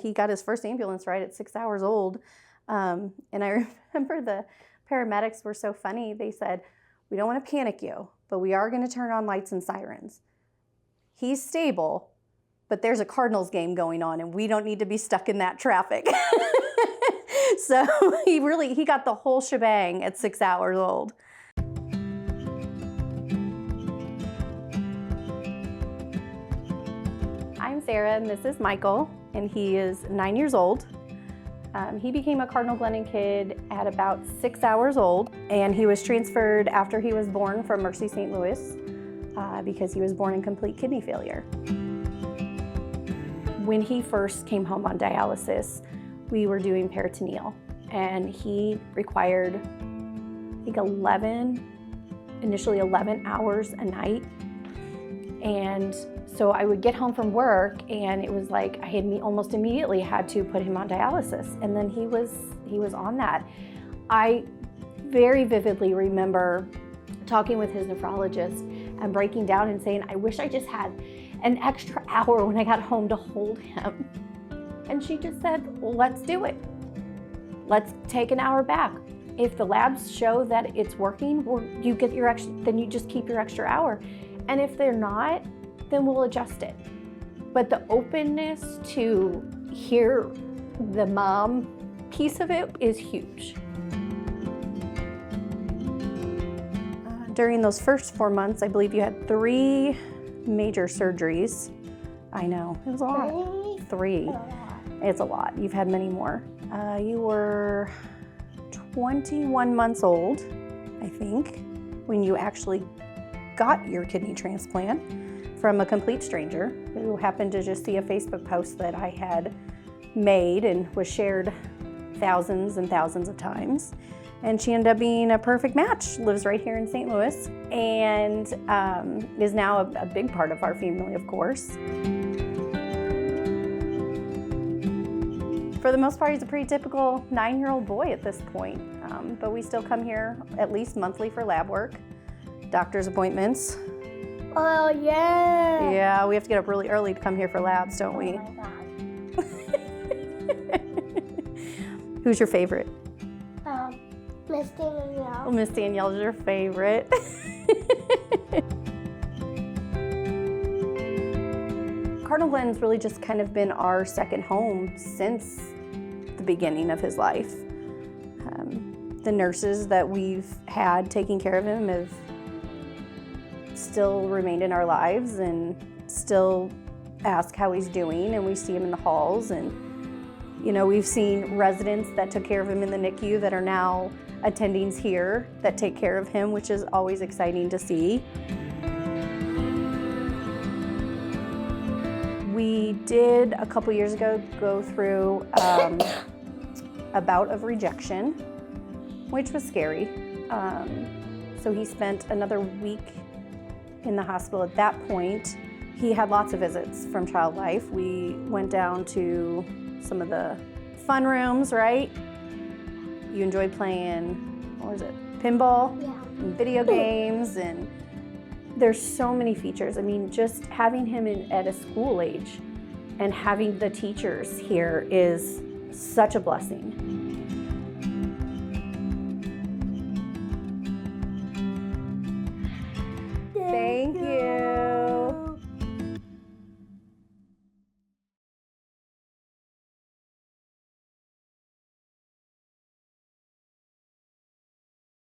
He got his first ambulance ride at 6 hours old. And I remember the paramedics were so funny. They said, "We don't want to panic you, but we are going to turn on lights and sirens. He's stable, but there's a Cardinals game going on and we don't need to be stuck in that traffic." So he got the whole shebang at 6 hours old. I'm Sarah and this is Michael, and he is 9 years old. He became a Cardinal Glennon kid at about 6 hours old, and he was transferred after he was born from Mercy St. Louis because he was born in complete kidney failure. When he first came home on dialysis, we were doing peritoneal, and he required, I think, initially 11 hours a night. And so I would get home from work, and it was like I had almost immediately had to put him on dialysis, and then he was on that. I very vividly remember talking with his nephrologist and breaking down and saying, "I wish I just had an extra hour when I got home to hold him." And she just said, "Well, let's do it. Let's take an hour back. If the labs show that it's working, then you just keep your extra hour. And if they're not, then we'll adjust it." But the openness to hear the mom piece of it is huge. During those first 4 months, I believe you had 3 major surgeries. I know, it was a lot. 3. It's a lot. You've had many more. You were 21 months old, I think, when you actually got your kidney transplant from a complete stranger who happened to just see a Facebook post that I had made and was shared thousands and thousands of times. And she ended up being a perfect match, lives right here in St. Louis, and is now a big part of our family, of course. For the most part, he's a pretty typical 9-year-old boy at this point, but we still come here at least monthly for lab work, doctor's appointments. Oh, yeah. Yeah, we have to get up really early to come here for labs, don't we? Oh, my God. Who's your favorite? Miss Danielle. Well, Miss Danielle's your favorite. Cardinal Glenn's really just kind of been our second home since the beginning of his life. The nurses that we've had taking care of him have still remained in our lives and still ask how he's doing, and we see him in the halls. And you know, we've seen residents that took care of him in the NICU that are now attendings here that take care of him, which is always exciting to see. We did a couple years ago go through a bout of rejection, which was scary. So he spent another week in the hospital at that point. He had lots of visits from Child Life. We went down to some of the fun rooms, right? You enjoyed playing, what was it, pinball? Yeah. And video games, and there's so many features. I mean, just having him at a school age and having the teachers here is such a blessing.